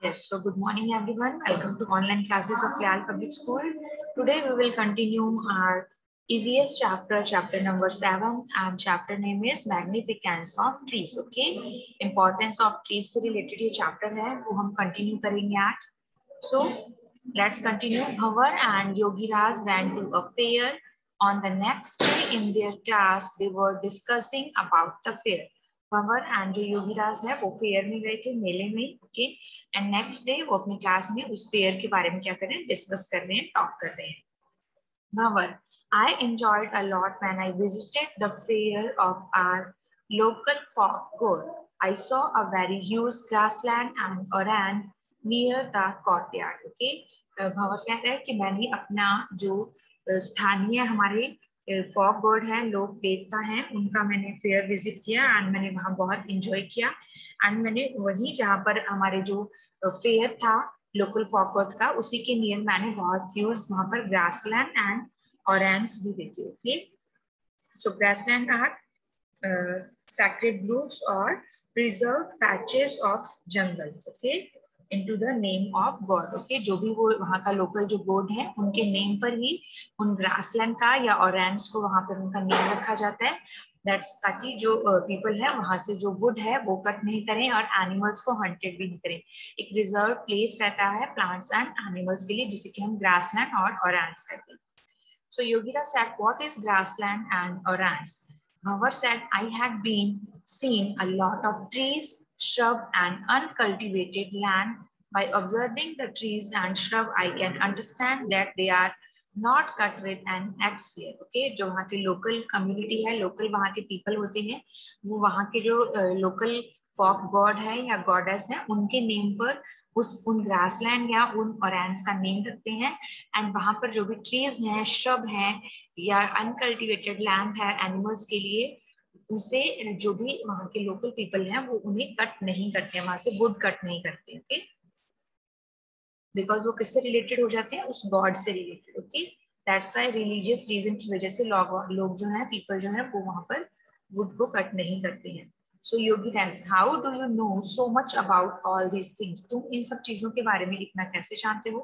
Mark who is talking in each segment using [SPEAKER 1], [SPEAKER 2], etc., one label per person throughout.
[SPEAKER 1] Yes, so good morning everyone. Welcome to online classes of Leal Public School. Today we will continue our EVS chapter, chapter number 7, and chapter name is Magnificence of Trees. Okay, importance of trees से related ये chapter है, वो हम continue करेंगे आज. So let's continue. Bhavar and Yogiraj went to a fair. On the next day in their class, they were discussing about the fair. Bhanwar and जो योगीराज है वो फेयर में गए थे, मेले में. ओके, एंड नेक्स्ट डे वो अपनी क्लास में उस फेयर के बारे में क्या कर रहे हैं, डिस्कस कर रहे हैं, टॉक कर रहे हैं. भंवर, I enjoyed a lot when I visited the fair of our local folk court. I saw a very huge grassland and oran near the courtyard. Okay, भंवर कह रहे हैं कि मैंने अपना जो स्थानीय हमारे फॉक गॉड है, लोक देवता हैं, उनका मैंने फेयर विजिट किया एंड मैंने वहां बहुत इंजॉय किया. एंड मैंने वही जहाँ पर हमारे जो फेयर था लोकल फॉक गॉड का, उसी के नियर मैंने बहुत ह्यूज वहां पर ग्रासलैंड एंड ऑरेंज भी देखे. Okay, so grassland are sacred groves or preserved patches of jungle. Okay, into the name of God. Okay, जो भी वो वहाँ का लोकल जो गॉड है उनके नेम पर ही उन ग्रासलैंड का या ऑरेंज को वहाँ पर उनका नेम रखा जाता है. दैट्स ताकि जो पीपल है वहां से जो वुड है वो कट नहीं करें और एनिमल्स को हंटेड भी नहीं करें. एक रिजर्व प्लेस रहता है प्लांट्स एंड एनिमल्स के लिए, जिसे कि हम ग्रासलैंड और ऑरेंज कहते हैं. So Yogira said, what is grassland and orange? Bhavar said, I had seen a lot of trees, shrub and uncultivated land. By observing the trees and shrub, I can understand that they are not cut with an axe here. Okay, जो वहाँ के local community है, local वहाँ के people होते हैं, वो वहाँ के जो local folk god है या goddess है, उनके name पर उन ग्रासलैंड या उन ऑरेंज का नेम रखते हैं. एंड वहां पर जो भी ट्रीज हैं, श्रब हैं या अनकल्टिवेटेड लैंड है एनिमल्स के लिए, उसे जो भी वहां के लोकल पीपल हैं वो उन्हें कट नहीं करते हैं, वहां से वुड कट नहीं करते. ओके, बिकॉज वो किससे रिलेटेड हो जाते हैं, उस गॉड से related. Okay, that's why religious reason की वजह से लोग जो है, पीपल जो है, वो वहां पर वुड को कट नहीं करते हैं. So Yogiraj, how do you know so much about all these things? तुम इन सब चीजों के बारे में इतना कैसे जानते हो?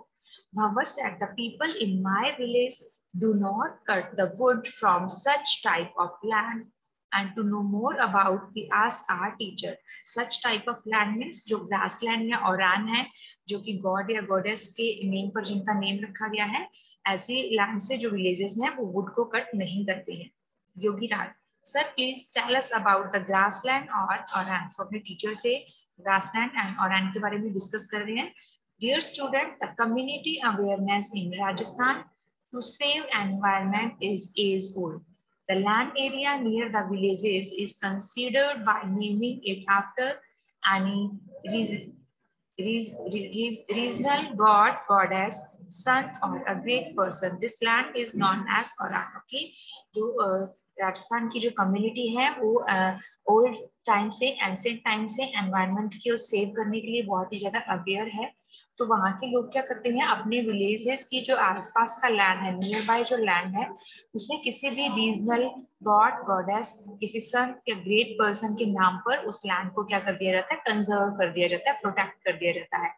[SPEAKER 1] Bhavar said, the people in my village do not cut the wood from such type of land. And to know more about, we ask our teacher. Such type of land means जो grassland या oran है, जो कि God या goddess के name पर जिनका name रखा गया है, ऐसे लैंड से जो विलेजेस हैं वो वुड को कट नहीं करते हैं. Yogiraj, sir please tell us about the grassland और ओरान. तो अपने टीचर से ग्रासलैंड एंड ओरान के बारे में डिस्कस कर रहे हैं. Dear student, the community awareness in Rajasthan to save environment is as old. The land area near the villages is considered by naming it after any regional god, goddess, sant or a great person. This land is known as Oran. Okay, जो राजस्थान की जो community है वो old time से, ancient time से environment को save करने के लिए बहुत ही ज्यादा अवेयर है. तो वहाँ के लोग क्या करते हैं, अपने विलेजेस की जो आसपास का लैंड है, नियर बाय जो लैंड है, उसे किसी भी रीजनल गॉड, गॉडेस, किसी संत या ग्रेट पर्सन के नाम पर उस लैंड को क्या कर दिया जाता है, कंजर्व कर दिया जाता है, प्रोटेक्ट कर दिया जाता है.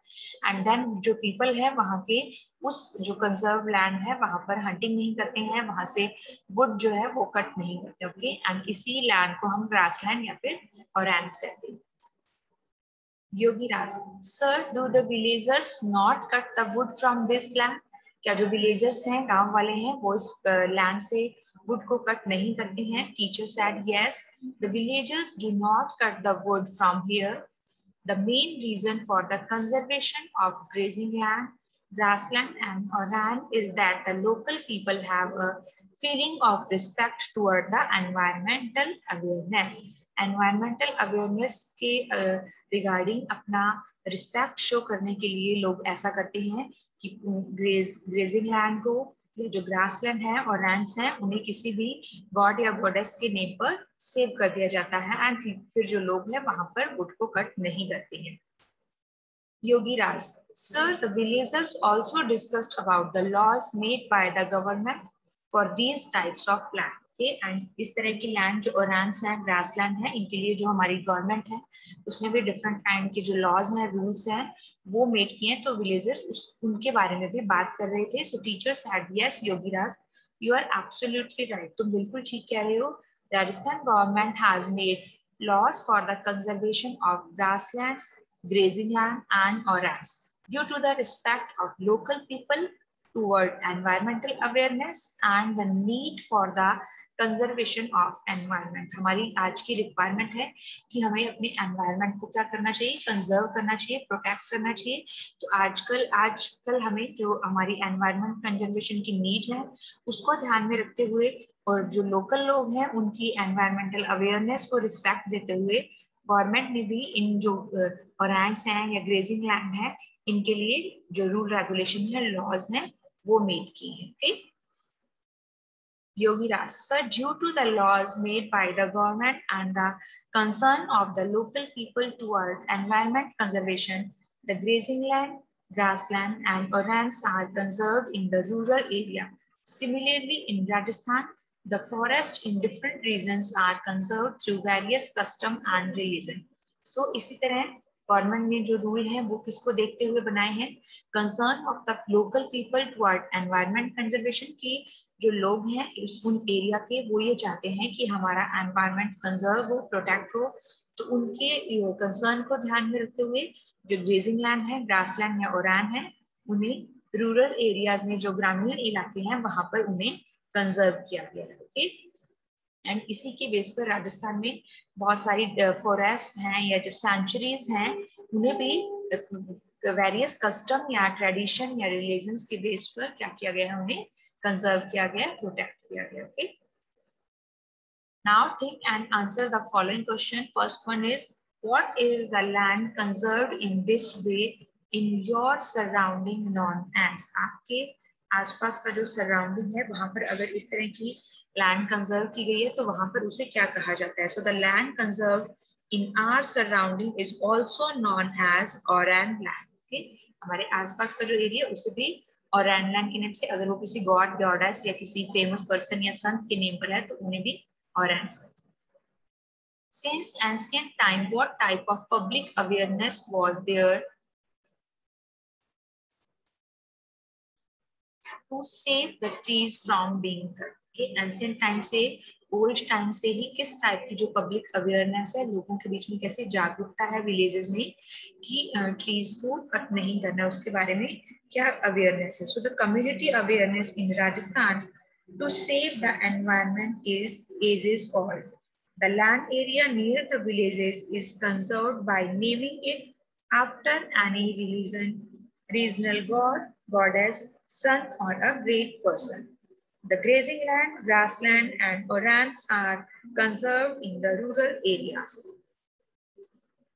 [SPEAKER 1] एंड देन जो पीपल है वहाँ के उस जो कंजर्व लैंड है वहां पर हंटिंग नहीं करते हैं, वहां से वुड जो है वो कट नहीं करते. ओके, एंड इसी लैंड को हम ग्रासलैंड या फिर ऑरेंज कहते हैं. Yogiraj, sir do the villagers not cut the wood from this land? क्या जो विलेजर्स हैं, गांव वाले हैं, वो इस लैंड से वुड को कट नहीं करते हैं? Teacher said, yes, the villagers do not cut the wood from here. The main reason for the conservation of grazing land, grassland and oran is that the local people have a feeling of respect toward the environmental awareness. Environmental awareness के regarding अपना respect show करने के लिए लोग ऐसा करते हैं कि ग्रेजिंग लैंड को या जो ग्रासलैंड है और लैंड्स हैं उन्हें किसी भी गॉड या गॉडेस के नेम पर सेव कर दिया जाता है. एंड फिर जो लोग हैं वहां पर वुड को कट नहीं करते हैं. Yogiraj, sir the villagers also discussed about the laws made by the government for these types of land. Okay. And इस तरह की लैंड जो ओरांस है, ग्रास लैंड है, इनके लिए जो हमारी गवर्नमेंट है उसने भी डिफरेंट काइंड के जो लॉज हैं, रूल्स हैं वो मेड किए हैं। तो विलेजर्स उनके बारे में भी बात कर रहे थे। So teacher said yes Yogiraj you are absolutely right, तुम बिल्कुल ठीक कह रहे हो। Rajasthan government has made laws for the conservation of grasslands, grazing land and orans due to the respect of local people toward environmental awareness and the need for the conservation of environment। हमारी आज की requirement है कि हमें अपने environment को क्या करना चाहिए, कंजर्व करना चाहिए, प्रोटेक्ट करना चाहिए। तो आजकल हमें जो हमारी एनवायरनमेंट कंजर्वेशन की नीड है उसको ध्यान में रखते हुए और जो लोकल लोग हैं उनकी एनवायरमेंटल अवेयरनेस को रिस्पेक्ट देते हुए गवर्नमेंट ने भी इन जो ओरैंग्स हैं या ग्रेजिंग लैंड है इनके लिए जो रूल रेगुलेशन है, लॉज हैं, वो मेड की है। Okay Yogiraj, sir, due to the laws made by the government and the concern of the local people toward environment conservation, the grazing land, grassland and orans are conserved in the rural area. Similarly, in Rajasthan, the forest in different regions are conserved through various custom and religion. So, इसी तरह government ने जो rule है वो किसको देखते हुए बनाए हैं, concern of the local people toward environment conservation की जो लोग हैं उन एरिया के वो ये चाहते हैं कि हमारा एनवायरनमेंट कंजर्व हो, प्रोटेक्ट हो। तो उनके कंसर्न को ध्यान में रखते हुए जो ग्रेजिंग लैंड है, ग्रास लैंड या ओरान है, उन्हें रूरल एरियाज में जो ग्रामीण इलाके हैं वहां पर उन्हें कंजर्व किया गया है। ओके एंड इसी के बेस पर राजस्थान में बहुत सारी फॉरेस्ट हैं या जो सेंचुरीज हैं उन्हें भी वेरियस कस्टम या ट्रेडिशन या रिलीजन्स के बेस पर क्या किया गया है, उन्हें कंजर्व किया गया, प्रोटेक्ट किया गया। Okay now think and answer the following question. First one is what is the land conserved in this way in your surrounding known as. आपके आसपास का जो सराउंडिंग है वहां पर अगर इस तरह की लैंड कंजर्व की गई है तो वहां पर उसे क्या कहा जाता है। So the land conserve in our surrounding is also known as oran land. Okay हमारे आसपास का जो एरिया उसे भी ओरान लैंड के नेम से, अगर वो किसी गॉड गॉडेस या किसी फेमस पर्सन या संत के नेम पर है तो उन्हें भी ओरान कहते हैं। Since ancient time, what type of public awareness was there to save the trees from being cut? Okay, ancient time से ओल्ड टाइम से ही किस टाइप की जो पब्लिक अवेयरनेस है, लोगों के बीच में कैसे जागरूकता है विलेजेस में कि ट्रीज को कट नहीं करना, उसके बारे में क्या अवेयरनेस है। So the community awareness in Rajasthan to save the environment is ages old. The land area near the villages is conserved by naming it after any religion, regional god, goddess, sant or a great person. The grazing land, grassland and orans are conserved in the rural areas.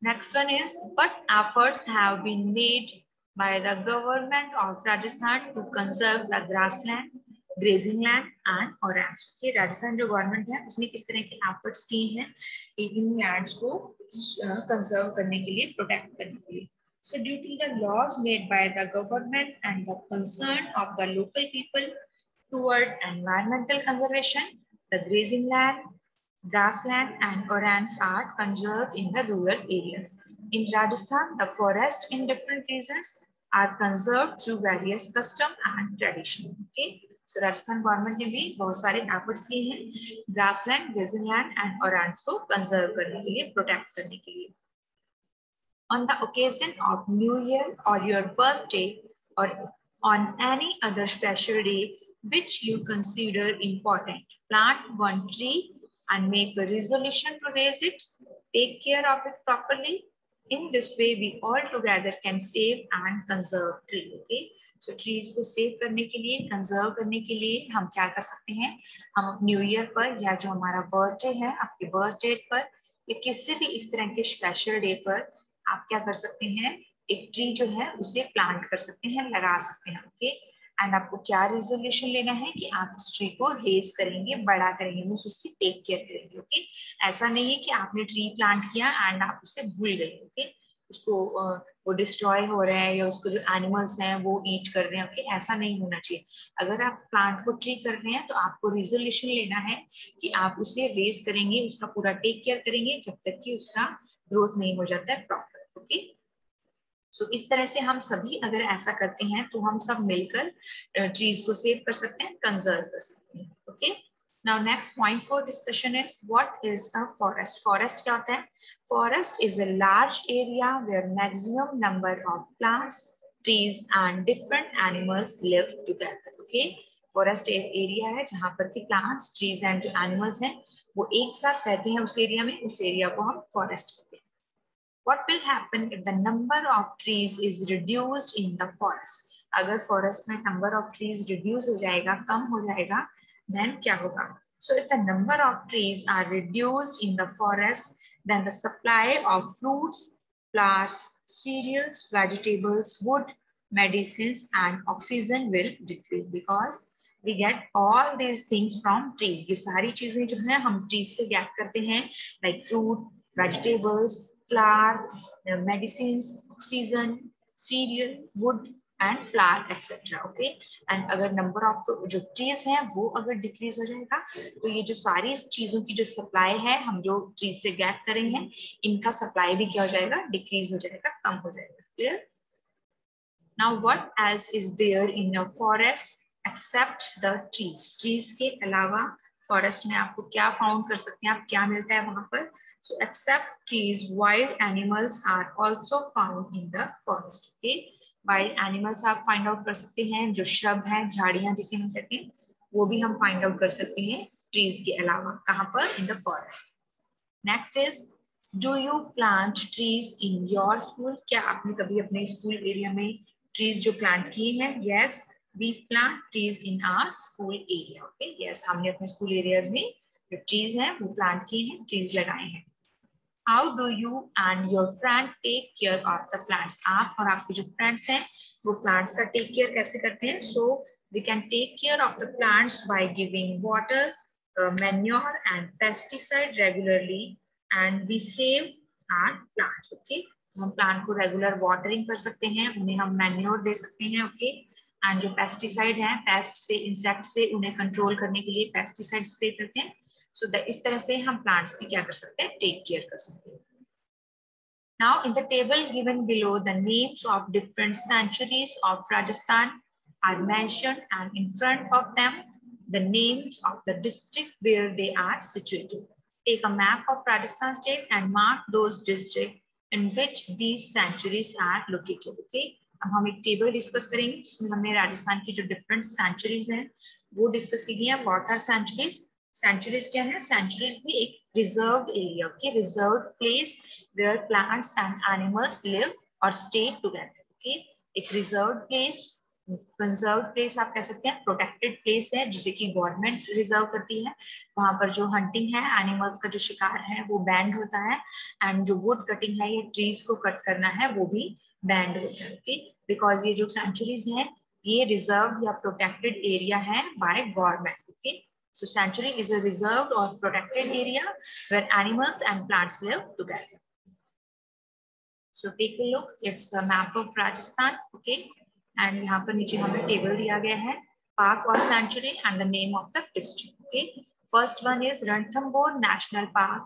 [SPEAKER 1] Next one is, what efforts have been made by the government of Rajasthan to conserve the grassland, grazing land and orange. ये राजस्थान जो government है उसने किस तरह के efforts किए हैं इन lands को कंजर्व करने के लिए, प्रोटेक्ट करने के लिए। So due to the laws made by the government and the concern of the local people toward environmental conservation, the grazing land, grassland and orans are conserved in the rural areas. In Rajasthan, the forest in different regions are conserved through various custom and tradition. Okay. So Rajasthan government ने भी बहुत सारे efforts किए हैं grassland, grazing land and orange को conserve करने के लिए, प्रोटेक्ट करने के लिए। On the occasion of New Year or your birthday or on any other special day which you consider important, plant one tree and make a resolution to raise it. Take care of it properly. In this way, we all together can save and conserve tree. Okay. So trees को save करने के लिए, conserve करने के लिए हम क्या कर सकते हैं, हम न्यू ईयर पर या जो हमारा बर्थडे है, आपके बर्थ डेट पर या किसी भी इस तरह के स्पेशल डे पर आप क्या कर सकते हैं, एक ट्री जो है उसे प्लांट कर सकते हैं, लगा सकते हैं। ओके एंड आपको क्या रेजोल्यूशन लेना है कि आप उस ट्री को रेज करेंगे, बड़ा करेंगे, मींस उसकी टेक केयर करेंगे। ओके ऐसा नहीं है कि आपने ट्री प्लांट किया एंड आप उसे भूल गए। ओके उसको वो डिस्ट्रॉय हो रहा है या उसको जो एनिमल्स हैं वो ईट कर रहे हैं। ओके, ऐसा नहीं होना चाहिए। अगर आप प्लांट को ट्री कर रहे हैं तो आपको रिजोल्यूशन लेना है कि आप उसे रेज करेंगे, उसका पूरा टेक केयर करेंगे जब तक कि उसका ग्रोथ नहीं हो जाता है प्रॉपर। ओके, सो इस तरह से हम सभी अगर ऐसा करते हैं तो हम सब मिलकर ट्रीज को सेव कर सकते हैं, कंजर्व कर सकते हैं। Okay, now next point for discussion is what is a forest? Forest क्या होता है? Forest is a large area where maximum number of plants, trees and different animals live together. Okay, forest एक area है जहां पर कि plants, trees and जो animals हैं वो एक साथ रहते हैं उस एरिया में, उस एरिया को हम फॉरेस्ट कहते हैं। What will happen if the number of trees is reduced in the forest? अगर फॉरेस्ट में नंबर ऑफ ट्रीज रिड्यूस हो जाएगा, कम हो जाएगा, then क्या होगा? So if the number of trees are reduced in the forest, then the supply of fruits, flowers, cereals, vegetables, wood, medicines and oxygen will decrease because we get all these things from trees. ये सारी चीजें जो है हम trees से get करते हैं, like fruit, vegetables, flower, medicines, oxygen, cereal, wood and flower etc. Okay, and अगर number of जो trees हैं वो अगर decrease हो जाएगा तो ये जो सारी चीजों की जो supply है हम जो trees से get कर रहे हैं इनका supply भी क्या हो जाएगा? decrease हो जाएगा, कम हो जाएगा। Clear? Now what else is there in a forest except the trees? Trees के अलावा फॉरेस्ट में आपको क्या फाउंड कर सकते हैं, आप क्या मिलता है वहां पर? So except trees, wild animals are also found in the forest. Okay, wild animals आप फाइंड आउट कर सकते हैं, जो श्रब हैं, झाड़ियां जिसे हम कहते हैं, वो भी हम फाइंड आउट कर सकते हैं ट्रीज के अलावा। कहाँ पर? इन the forest. Next is, do you plant trees in your school? क्या आपने कभी अपने स्कूल एरिया में ट्रीज जो प्लांट किए हैं? Yes, we plant trees in our school area. Okay, yes, हमने अपने स्कूल एरियाज में जो ट्रीज हैं वो प्लांट किए हैं, ट्रीज लगाए हैं। How do you and your friend take care of the plants? आप और आपके जो फ्रेंड्स हैं वो प्लांट्स का टेक केयर कैसे करते हैं? So we can take care of the plants by giving water, manure and pesticide regularly, and we save our plants. Okay, हम प्लांट को रेगुलर वाटरिंग कर सकते हैं, उन्हें हम मैन्योर दे सकते हैं। ओके, एंड जो पेस्टिसाइड हैं, पेस्ट से, इंसेक्ट से उन्हें कंट्रोल करने के लिए पेस्टिसाइड स्प्रे करते हैं। सो इस तरह से हम प्लांट्स की क्या कर सकते हैं? टेक केयर कर सकते हैं। Now in the table given below, the names of different sanctuaries of Rajasthan are mentioned, and in front of them the names of the district where they are situated. Take a map of Rajasthan state and mark those districts in which these sanctuaries are located. Okay, अब हम एक table discuss करेंगे जिसमें हमने राजस्थान की जो different centuries हैं वो डिस्कस की है। What are centuries? सेंचुरीज क्या है? सेंचुरीज भी एक reserved area, okay, reserved place where plants and animals live और स्टे टुगेदर। ओके, एक रिजर्व्ड प्लेस, कंजर्व्ड प्लेस आप कह सकते हैं, प्रोटेक्टेड प्लेस है जिसे कि गवर्नमेंट रिजर्व करती है। वहां पर जो हंटिंग है, एनिमल्स का जो शिकार है वो बैंड होता है, एंड जो वुड कटिंग है, ये ट्रीज को कट करना है, वो भी बैंड होता है। ओके, बिकॉज ये जो सेंचुरीज हैं ये रिजर्व या प्रोटेक्टेड एरिया है by government. Okay, so sanctuary is a reserved or protected area where animals and plants live together. So take a look, it's a map of Rajasthan. Okay, and यहाँ पर नीचे हमें table दिया गया है, park or sanctuary and the name of the district. Okay, first one is Ranthambore National Park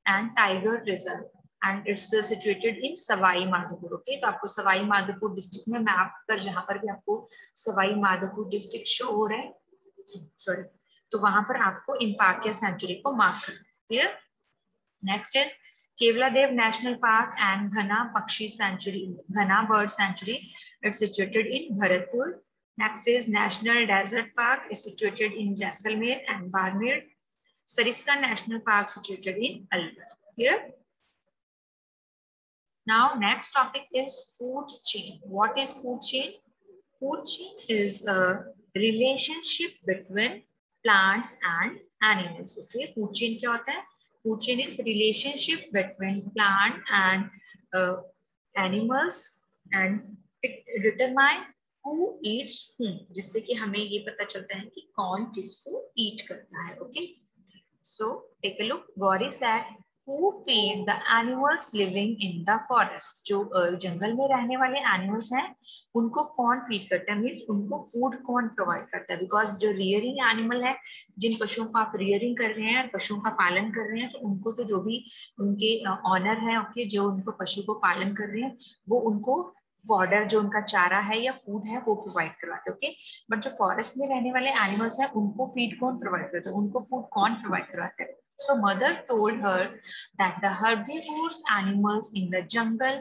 [SPEAKER 1] and Tiger Reserve, and it's situated in Savai Madhopur. Okay, तो आपको Sawai Madhopur district में मैप पर जहां पर भी आपको सवाई माधोपुर डिस्ट्रिक्ट शो हो रहा है, सॉरी, तो वहां पर आपको इन पार्क या सेंचुरी को मार्क करना है। Clear? Next is Keoladeo national park and Ghana Pakshi sanctuary, Ghana bird sanctuary, it's situated in Bharatpur. Next is national desert park, is situated in Jaisalmer and Barmer. Sariska national park situated in Alwar. Clear? Now next topic is food chain. What is food chain? Food chain is a relationship between plants and animals. Okay, food chain क्या होता है? Food chain is relationship between plant and animals, and it determine who eats whom, जिससे कि हमें ये पता चलता है कि कौन किसको eat करता है। Okay, so take a look. Gauri said, who feed the animals living in the forest. जो जंगल में रहने वाले एनिमल्स हैं उनको कौन फीड करता है, मीन्स उनको फूड कौन प्रोवाइड करता है. बिकॉज जो रियरिंग एनिमल है, जिन पशुओं का आप रियरिंग कर रहे हैं, पशुओं का पालन कर रहे हैं, तो उनको तो जो भी उनके ऑनर है, ओके, जो उनको पशु को पालन कर रहे हैं वो उनको फॉडर, जो उनका चारा है या फूड है, वो प्रोवाइड करवाते हैं. ओके, बट जो फॉरेस्ट में रहने वाले एनिमल्स हैं उनको फीड कौन प्रोवाइड करता है, उनको फूड कौन प्रोवाइड करवाता है. So mother told her that the herbivorous animals in the jungle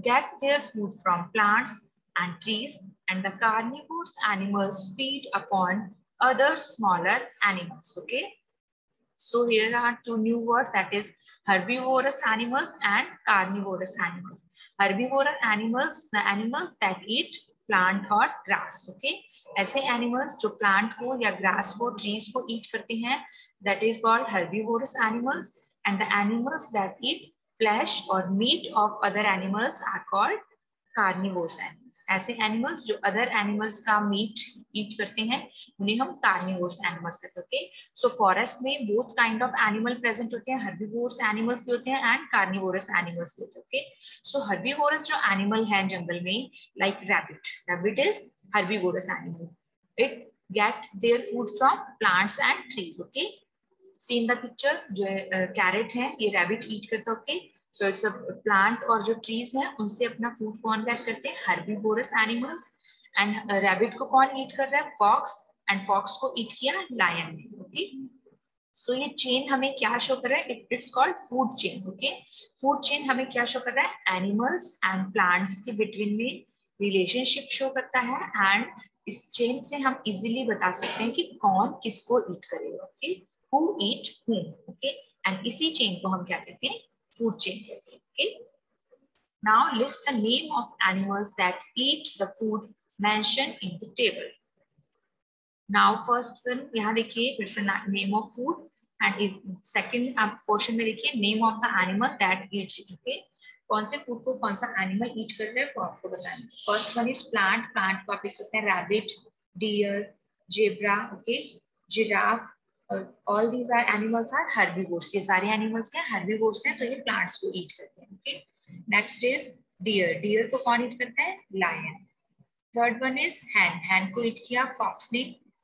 [SPEAKER 1] get their food from plants and trees, and the carnivorous animals feed upon other smaller animals. Okay, so here are two new words, that is herbivorous animals and carnivorous animals. Herbivorous animals, the animals that eat plant or grass. Okay, ऐसे animals जो plant को या grass को, trees को eat करते हैं, that is called herbivorous animals, and the animals that eat flesh or meat of other animals are called carnivorous animals. ऐसे animals जो अदर एनिमल्स का मीट ईट करते हैं उन्हें हम कार्निवोरस एनिमल्स कहते हैं. ओके, सो फॉरेस्ट में both kind of animal present होते हैं, हर्बीवोरस एनिमल्स भी होते हैं एंड कार्निवोरस एनिमल्स भी होते हैं. ओके, सो हर्बीवोरस जो एनिमल है जंगल में, like rabbit, rabbit is herbivorous animal. It get their food from plants and trees. Okay, see in the picture, जो कैरेट है ये रैबिट ईट करता है. Okay, so it's a plant और जो ट्रीज है उनसे अपना फूड कौन गेट करते हैं, हर्बीवोरस एनिमल्स. एंड रैबिट को कौन ईट कर रहा है, फॉक्स, एंड फॉक्स को ईट किया लायन ने. ओके, सो ये चेन हमें क्या शो कर रहा है, it's called food chain. Okay, food chain हमें क्या शो कर रहा है, एनिमल्स एंड प्लांट्स के बिटवीन में रिलेशनशिप शो करता है. एंड इस चेन से हम इजीली बता सकते हैं कि कौन किसको ईट करेगा. Okay, who eat whom. Okay, and इसी चेन को हम क्या कहते हैं, फूड चेन कहते हैं. Okay, now list the name of animals that eat the food mentioned in the table. Now first one यहाँ देखिए, it's a name of food, and second portion में देखिए name of the animal that eats it. Okay, कौन से food को कौन सा animal eat कर रहा है वो आपको बताना. First one is plant. Plant को आप देख सकते हैं, rabbit, deer, zebra, okay, giraffe, all these are animals are herbivores. ये सारे एनिमल्स क्या herbivores हैं, तो ये प्लांट्स को ईट करते हैं. Okay, next is deer. Deer को कौन ईट करता है, lion. Third one is hen. Hen को ईट किया फॉक्स ने.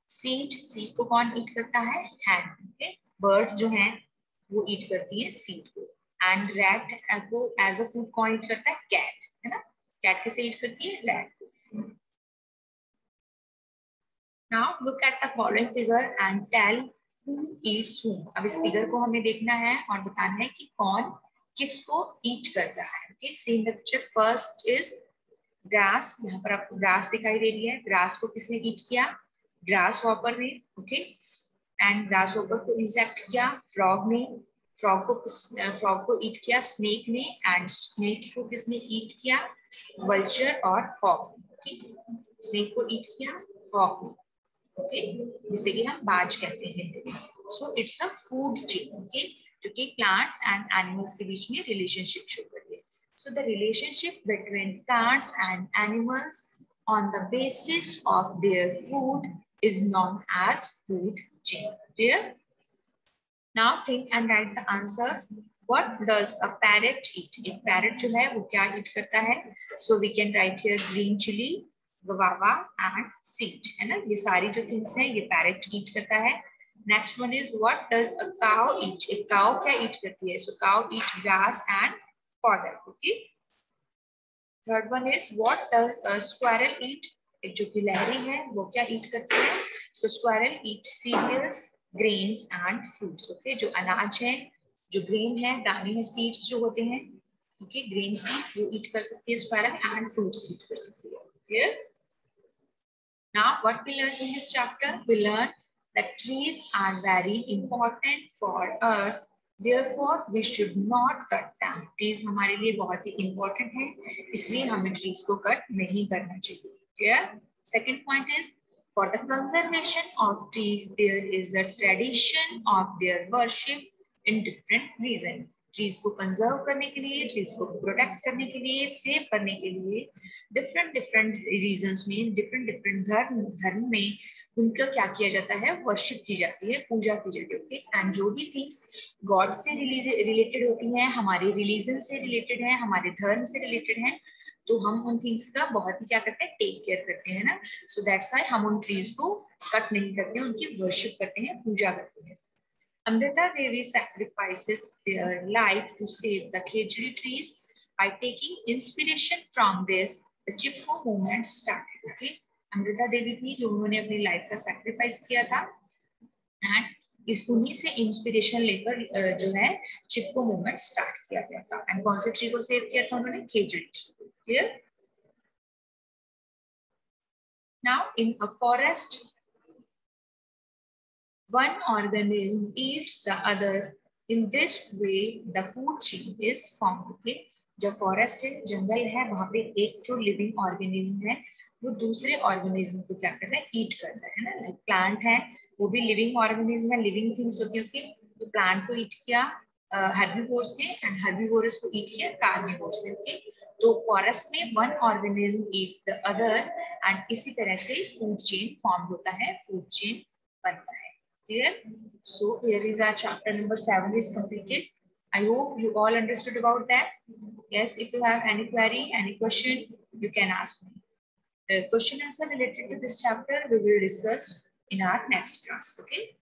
[SPEAKER 1] सीड. सीड को कौन ईट करता है, हैन. ओके, बर्ड जो हैं वो ईट करती है सीड को. एंड रैट को एज अ फूड कौन ईट करता है, कैट, है ना. कैट किसे ईट करती है, रैट को. Now look at the following figure and tell who eats whom. अब इस फिगर को हमें देखना है और बताना है कि कौन किसको ईट कर रहा है. Okay, see in the picture. First is grass. यहाँ पर आपको ग्रास दिखाई दे रही है. ग्रास को किसने ईट किया, ग्रास हॉपर ने. ओके, एंड ग्रास हॉपर को इंसेक्ट किया फ्रॉग ने. फ्रॉग को ईट किया स्नेक ने. एंड स्नेक को किसने ईट किया, वल्चर और हॉक. ओके, स्नेक को ईट किया हॉक ने. ओके, जिसे कि हम बाज कहते हैं. सो it's a food chain. Okay, जो कि प्लांट्स एंड एनिमल्स के बीच में रिलेशनशिप शो कर रही है. So the relationship between plants and animals on the basis of their food is known as food chain. Clear? Now think and write the answers. What does a parrot eat? एक parrot जो है वो क्या ईट करता है? So we can write here green chili, guava and seed, है ना. ये सारी जो थिंग्स हैं ये पैरट ईट करता है. Next one is what does a cow eat? एक काउ क्या ईट करती है? So cow eat grass and fodder. Okay, third one is what does a squirrel eat? एक जो गिलहरी है वो क्या ईट करती है? So squirrel eat cereals, grains and fruits. Okay, जो अनाज है, जो ग्रेन है, दाने हैं, सीड्स जो होते हैं, ओके, ग्रेन सीड वो ईट कर सकती है स्क्वायरल, एंड फ्रूट्स ईट कर सकती है. Clear? Now what we learned in this chapter? We learned that trees are very important for us. Therefore, we should not cut them. Trees हमारे लिए बहुत ही important है, इसलिए हमें trees को cut नहीं करना चाहिए. Clear? Second point is, for the conservation of trees, there is a tradition of their worship in different regions. Trees को कंजर्व करने के लिए, ट्रीज को प्रोटेक्ट करने के लिए, सेव करने के लिए डिफरेंट डिफरेंट रीजन्स में, डिफरेंट डिफरेंट धर्म में उनका क्या किया जाता है, वर्शिप की जाती है, पूजा की जाती है। ओके, एंड जो भी थिंग्स गॉड से रिलेटेड होती हैं, हमारे रिलीजन से रिलेटेड है, हमारे धर्म से रिलेटेड है, तो हम उन थिंग्स का बहुत ही क्या करते हैं, टेक केयर करते हैं ना। सो दैट्स व्हाई हम उन ट्रीज को कट नहीं करते हैं, उनकी वर्शिप करते हैं, पूजा करते हैं। Amrita Devi sacrifices their life to save the Khejri trees. By taking inspiration from this, the Chipko movement started. Okay, Amrita Devi थी जो उन्होंने अपनी लाइफ का सैक्रिफाइस किया था, एंड इस उन्हीं से इंस्पिरेशन लेकर जो है चिपको मूवमेंट स्टार्ट किया गया था। एंड कौन से ट्री को सेव किया था उन्होंने, खेजड़ी। Clear? Now in a forest one organism eats the other. In this way the food chain is formed. Okay, जब फॉरेस्ट है, जंगल है, वहां पे एक जो लिविंग ऑर्गेनिज्म है वो दूसरे ऑर्गेनिज्म को क्या कर रहा है, ईट करता है ना। लाइक प्लांट है, वो भी लिविंग ऑर्गेनिज्म है, लिविंग थिंग्स होती है। ओके, तो प्लांट को ईट किया हर्बीवोर्स ने, एंड हर्बीवोर्स को ईट किया कार्निवोर्स ने। ओके, तो फॉरेस्ट में one organism eat the other, and इसी तरह से फूड चेन फॉर्म होता है, फूड चेन बनता है। Clear? So here is our chapter number 7 is completed. I hope you all understood about that. Yes, if you have any query, any question, you can ask me. The question answer related to this chapter we will discuss in our next class. Okay.